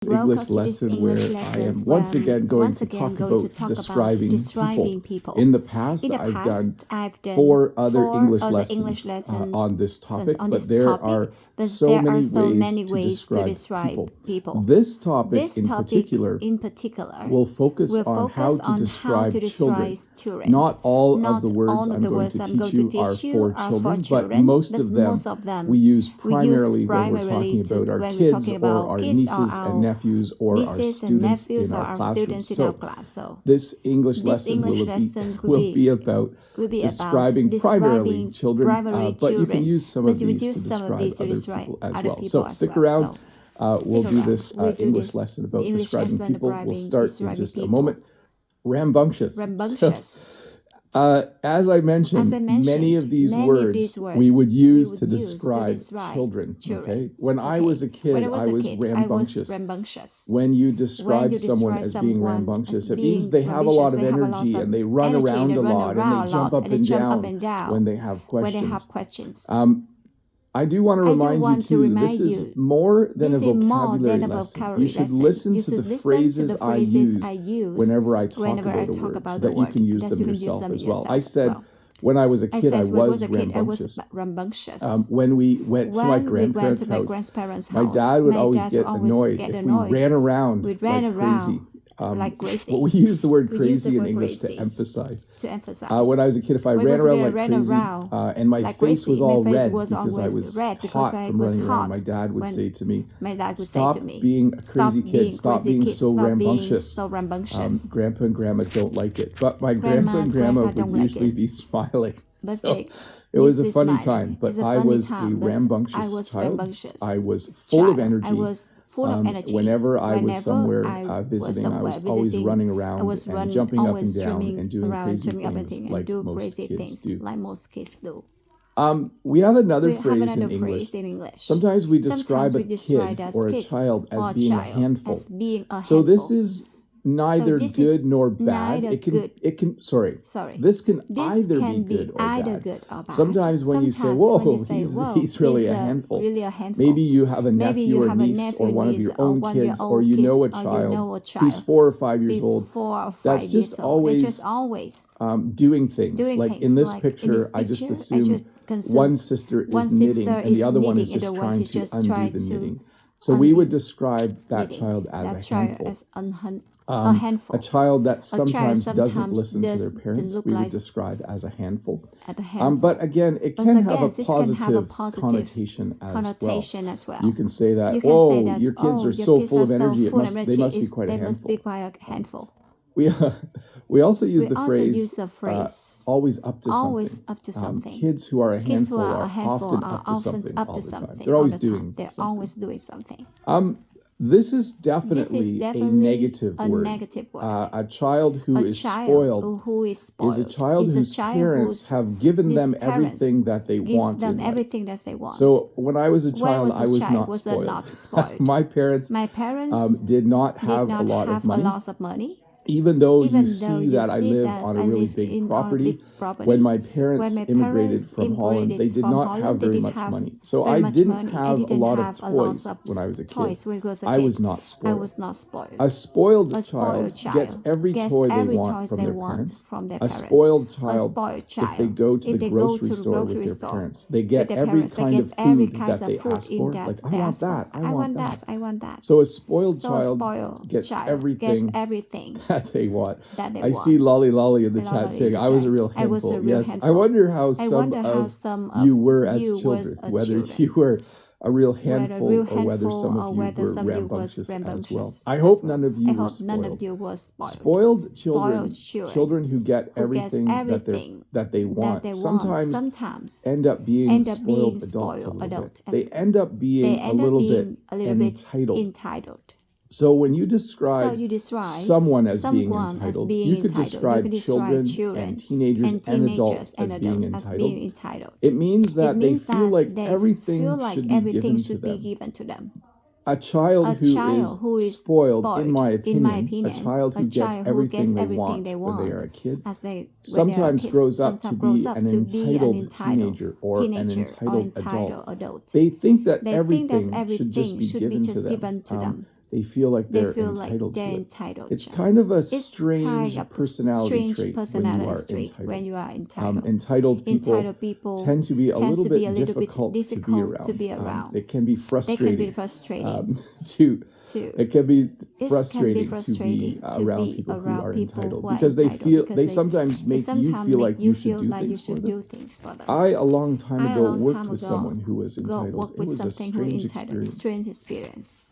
English lesson where I am once again going to talk about describing people. In the past, I've done four other English lessons on this topic, but there are so many ways to describe people. This topic in particular will focus on how to describe children. Not all of the words I'm going to teach you are for children, but most of them we use primarily when we're talking about our kids or our nieces and nephews or our students in our class. So this English lesson will be about describing primarily children, but you can use some of these to describe other people as well. So stick around. We'll do this English lesson about describing people. We'll start in just a moment. Rambunctious. As I mentioned, many of these words we would use to describe children. Okay? When I was a kid, I was rambunctious. When you describe someone as being rambunctious, it means they have a lot of energy and they run around a lot and they jump up and down when they have questions. I do want to remind you too, this is more than a vocabulary lesson. You should listen to the phrases I use whenever I talk about the word, so that you can use them yourself as well. I said when I was a kid, I was rambunctious. When we went to my grandparents' house, my dad would always get annoyed if we ran around like crazy. But we use the word crazy in English to emphasize. When I was a kid, if I ran around like crazy and my face was all red because I was hot from running around, my dad would say to me, "Stop being a crazy kid. Stop being so rambunctious. Grandpa and Grandma don't like it." But my grandpa and grandma would usually be smiling. So it was a funny time, but I was a rambunctious child. I was full of energy. Whenever I was somewhere visiting, I was always running around and jumping up and down and doing crazy things like most kids do. We have another phrase in English. Sometimes we describe a kid or a child as being a handful. So this is neither good nor bad. This can either be good or bad. Sometimes when you say, "Whoa, he's really a handful," maybe you have a nephew or niece or one of your own kids, or you know a child who's 4 or 5 years old that's just always doing things. Like in this picture, I just assume one sister is knitting and the other one is just trying to undo the knitting. So we would describe that child as a handful. A child that sometimes doesn't listen to their parents, we would describe as a handful. But again, it can have a positive connotation as well. You can say that, "Oh, your kids are so full of energy, they must be quite a handful." We also use the phrase always up to something. Kids who are a handful are often up to something all the time. They're always doing something. This is definitely a negative word. A child who is spoiled is a child whose parents have given them everything that they want in life. So when I was a child, I was not spoiled. My parents did not have a lot of money. Even though you see that I live on a really big property, when my parents immigrated from Holland, they did not have very much money. So I didn't have a lot of toys when I was a kid. I was not spoiled. A spoiled child gets every toy they want from their parents. A spoiled child, if they go to the grocery store with their parents, they get every kind of food that they ask for. Like, I want that. So a spoiled child gets everything that they want. I see Lolly in the chat saying, "I was a real handful." Yes, I wonder how some of you were as children, whether you were a real handful or whether some of you were rambunctious as well. I hope none of you were spoiled. Spoiled children who get everything that they want, sometimes end up being spoiled adults. They end up being a little bit entitled. So when you describe someone as being entitled, you could describe children and teenagers and adults as being entitled. It means that they feel like everything should be given to them. A child who is spoiled, in my opinion, a child who gets everything they want when they are a kid, sometimes grows up to be an entitled teenager or an entitled adult. They think that everything should just be given to them. they feel like they're entitled to it. It's kind of a strange personality trait when you are entitled. Entitled people tend to be a little bit difficult to be around. It can be frustrating. It can be frustrating to be around people who are entitled because they sometimes make you feel like you should do things for them. I, a long time ago, worked with someone who was entitled. It was a strange experience.